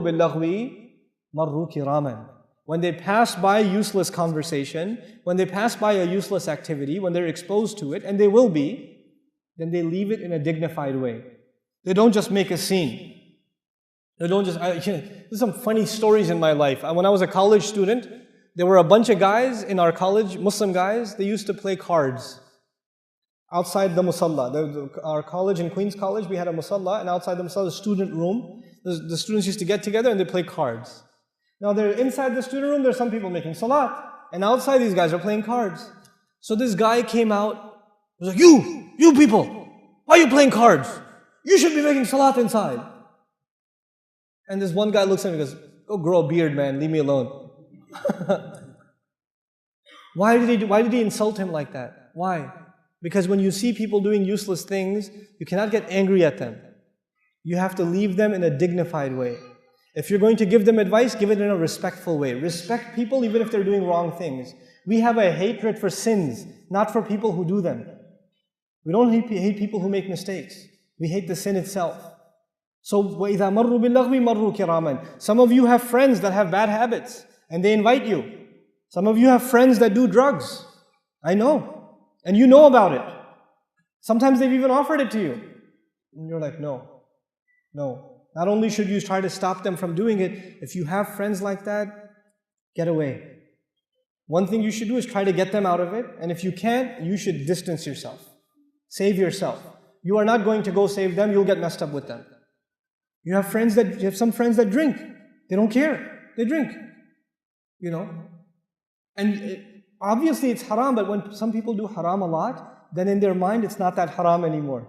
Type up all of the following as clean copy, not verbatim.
بِاللَّغْوِ مَرُّوا كِرَامًا. When they pass by useless conversation, when they pass by a useless activity, when they're exposed to it, and they will be, then they leave it in a dignified way. They don't just make a scene. They don't just, there's some funny stories in my life. When I was a college student, there were a bunch of guys in our college, Muslim guys, they used to play cards outside the musalla. Our college in Queens College, we had a musalla, and outside the musalla, the student room, the students used to get together and they play cards. Now they're inside the student room, there's some people making salat, and outside these guys are playing cards. So this guy came out, was like, you people, why are you playing cards? You should be making salat inside. And this one guy looks at me and goes, go grow a beard, man, leave me alone. Why did he insult him like that? Why? Because when you see people doing useless things, you cannot get angry at them. You have to leave them in a dignified way. If you're going to give them advice, give it in a respectful way. Respect people even if they're doing wrong things. We have a hatred for sins, not for people who do them. We don't hate people who make mistakes. We hate the sin itself. So, وَإِذَا مَرُّوا بِاللَّغْوِ مَرُّوا كِرَامًا. Some of you have friends that have bad habits, and they invite you. Some of you have friends that do drugs. I know. And you know about it. Sometimes they've even offered it to you. And you're like, no. Not only should you try to stop them from doing it, if you have friends like that, get away. One thing you should do is try to get them out of it, and if you can't, you should distance yourself. Save yourself. You are not going to go save them, you'll get messed up with them. You have some friends that drink. They don't care. They drink. And obviously it's haram, but when some people do haram a lot, then in their mind it's not that haram anymore.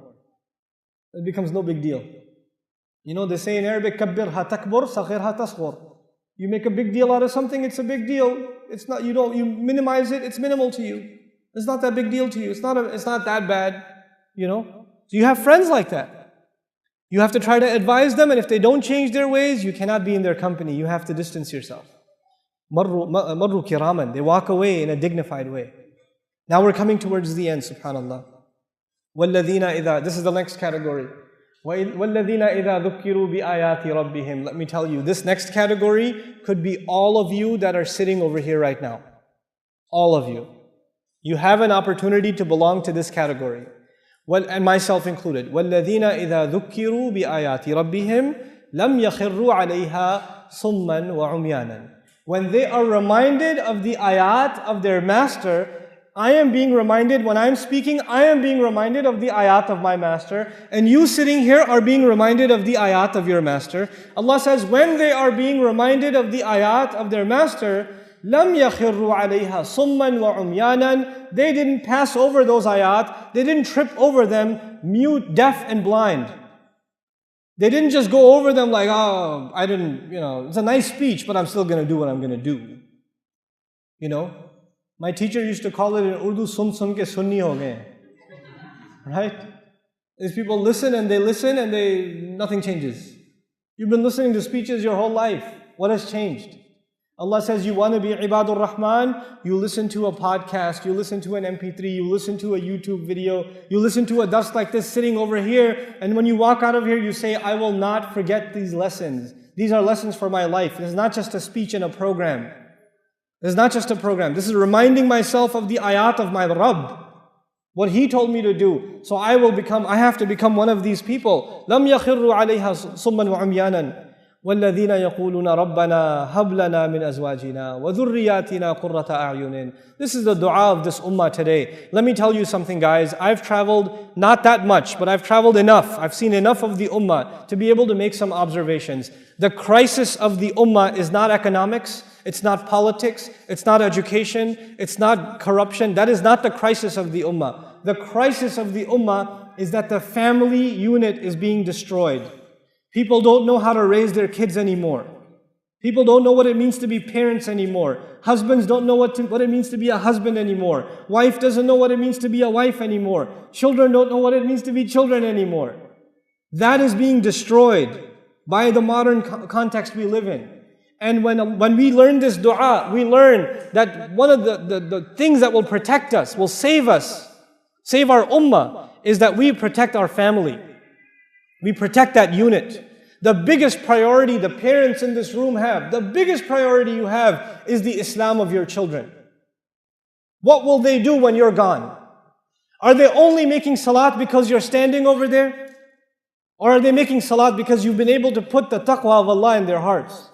It becomes no big deal. They say in Arabic, كَبِّرْهَا تَكْبُرْ صَغِرْهَا تَصْغُرْ. You make a big deal out of something, it's a big deal. It's not, you minimize it, it's minimal to you. It's not that big deal to you. It's not that bad, So you have friends like that. You have to try to advise them, and if they don't change their ways, you cannot be in their company. You have to distance yourself. Marru kiraman. They walk away in a dignified way. Now we're coming towards the end, subhanallah. وَالَّذِينَ إِذَا. This is the next category. وَالَّذِينَ إِذَا ذُكِّرُوا بِآيَاتِ رَبِّهِمْ. Let me tell you, this next category could be all of you that are sitting over here right now. All of you. You have an opportunity to belong to this category. And myself included. وَالَّذِينَ إِذَا ذُكِّرُوا بِآيَاتِ رَبِّهِمْ لَمْ يَخِرُّوا عَلَيْهَا صُمًّا وَعُمْيَانًا. When they are reminded of the ayat of their master, I am being reminded, when I am speaking, I am being reminded of the ayat of my master, and you sitting here are being reminded of the ayat of your master. Allah says, when they are being reminded of the ayat of their master, لَمْ يَخِرُّوا عَلَيْهَا صُمًّا وَعُمْيَانًا. They didn't pass over those ayat, they didn't trip over them, mute, deaf and blind. They didn't just go over them like, oh, I didn't, it's a nice speech, but I'm still going to do what I'm going to do. My teacher used to call it in Urdu, sun ke sunni ho gaye. Right? These people listen and nothing changes. You've been listening to speeches your whole life. What has changed? Allah says, you want to be Ibadur Rahman, you listen to a podcast, you listen to an MP3, you listen to a YouTube video, you listen to a dust like this sitting over here, and when you walk out of here, you say, I will not forget these lessons. These are lessons for my life. This is not just a speech and a program. This is not just a program. This is reminding myself of the ayat of my Rabb, what He told me to do. So I have to become one of these people. لَمْ يَخِرُّوا عَلَيْهَا صُمًّا وَعُمْيَانًا. وَالَّذِينَ يَقُولُونَ رَبَّنَا هَبْ لَنَا مِنْ أَزْوَاجِنَا وَذُرِّيَّاتِنَا قُرَّةَ أَعْيُنٍ. This is the dua of this ummah today. Let me tell you something, guys. I've traveled, not that much, but I've traveled enough. I've seen enough of the ummah to be able to make some observations. The crisis of the ummah is not economics, it's not politics, it's not education, it's not corruption. That is not the crisis of the ummah. The crisis of the ummah is that the family unit is being destroyed. People don't know how to raise their kids anymore. People don't know what it means to be parents anymore. Husbands don't know what it means to be a husband anymore. Wife doesn't know what it means to be a wife anymore. Children don't know what it means to be children anymore. That is being destroyed by the modern context we live in. And when we learn this dua, we learn that one of the things that will protect us, will save us, save our ummah, is that we protect our family. We protect that unit. The biggest priority the parents in this room have, the biggest priority you have is the Islam of your children. What will they do when you're gone? Are they only making salat because you're standing over there? Or are they making salat because you've been able to put the taqwa of Allah in their hearts?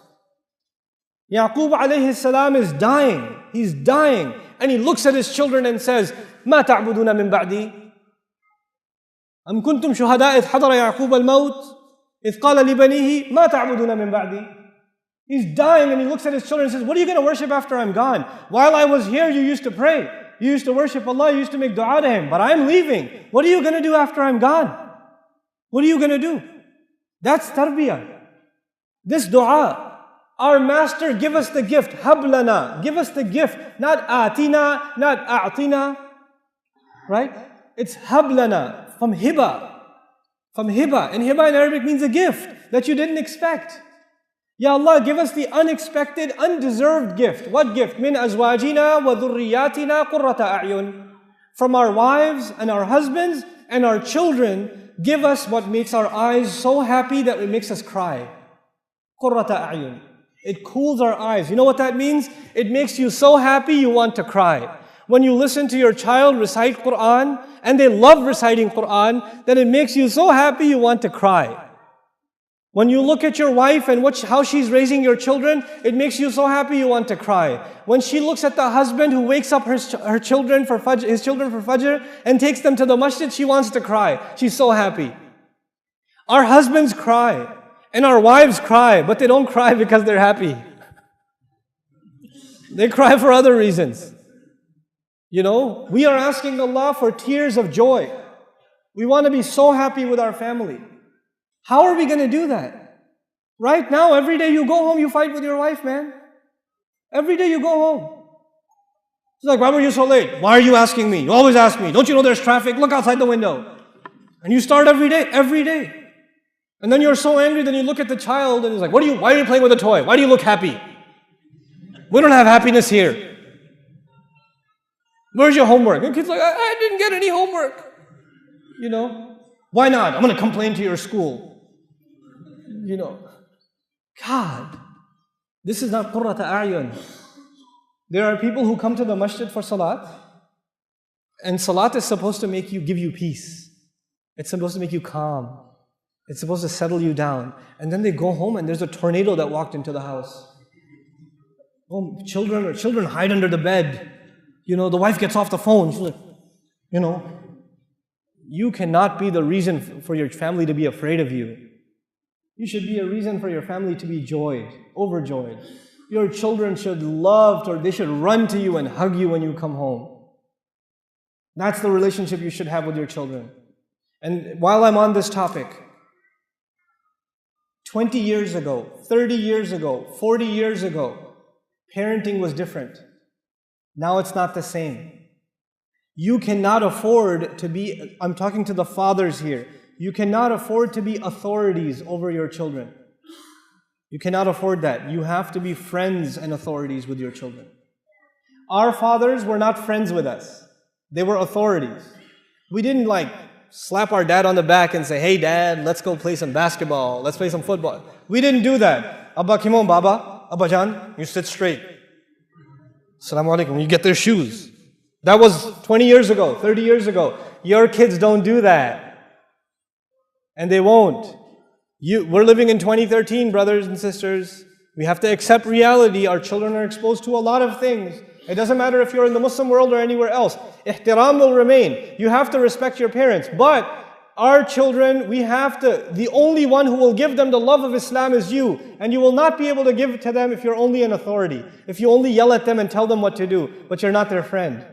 Yaqub alayhi salam is dying. He's dying. And he looks at his children and says, مَا تَعْبُدُونَ مِن بَعْدِي أَمْ كُنْتُمْ شُهَدَاءَ إِذْ حَضَرَ يَعْقُوبَ الْمَوْتِ إِذْ قَالَ لِبَنِيهِ مَا تَعْبُدُونَ مِن بَعْدِي. He's dying and he looks at his children and says, what are you going to worship after I'm gone? While I was here, you used to pray. You used to worship Allah. You used to make dua to Him. But I'm leaving. What are you going to do after I'm gone? What are you going to do? That's tarbiyah. This dua. Our Master, give us the gift. Hablana. Give us the gift. Not atina, not a'tina. Right? It's hablana. From hiba. From hiba. And hiba in Arabic means a gift that you didn't expect. Ya Allah, give us the unexpected, undeserved gift. What gift? Min azwajina wa dhurriyatina qurrata a'yun. From our wives and our husbands and our children, give us what makes our eyes so happy that it makes us cry. Qurrata a'yun. It cools our eyes. You know what that means? It makes you so happy you want to cry. When you listen to your child recite Quran, and they love reciting Quran, then it makes you so happy you want to cry. When you look at your wife and how she's raising your children, it makes you so happy you want to cry. When she looks at the husband who wakes up his children for Fajr and takes them to the masjid, she wants to cry. She's so happy. Our husbands cry and our wives cry, but they don't cry because they're happy. They cry for other reasons. You know, we are asking Allah for tears of joy. We want to be so happy with our family. How are we going to do that? Right now, every day you go home, you fight with your wife, man. Every day you go home. It's like, why were you so late? Why are you asking me? You always ask me. Don't you know there's traffic? Look outside the window. And you start every day. And then you're so angry, then you look at the child and he's like, why are you playing with a toy? Why do you look happy? We don't have happiness here. Where's your homework? And the kid's like, I didn't get any homework. You know, why not? I'm going to complain to your school. You know, God, this is not qurrata a'yun. There are people who come to the masjid for salat, and salat is supposed to give you peace. It's supposed to make you calm. It's supposed to settle you down. And then they go home and there's a tornado that walked into the house. Oh, children hide under the bed. You know, the wife gets off the phone. She's like, you know, you cannot be the reason for your family to be afraid of you. You should be a reason for your family to be overjoyed. Your children should they should run to you and hug you when you come home. That's the relationship you should have with your children. And while I'm on this topic, 20 years ago, 30 years ago, 40 years ago, parenting was different. Now it's not the same. You cannot afford to be, I'm talking to the fathers here, you cannot afford to be authorities over your children. You cannot afford that. You have to be friends and authorities with your children. Our fathers were not friends with us. They were authorities. We didn't slap our dad on the back and say, hey dad, let's go play some basketball, let's play some football. We didn't do that. Abba Kimon Baba, Abba Jan, you sit straight. Assalamu alaikum. You get their shoes. That was 20 years ago, 30 years ago. Your kids don't do that. And they won't. We're living in 2013, brothers and sisters. We have to accept reality. Our children are exposed to a lot of things. It doesn't matter if you're in the Muslim world or anywhere else. Ihtiram will remain. You have to respect your parents. But our children, the only one who will give them the love of Islam is you. And you will not be able to give it to them if you're only an authority. If you only yell at them and tell them what to do, but you're not their friend.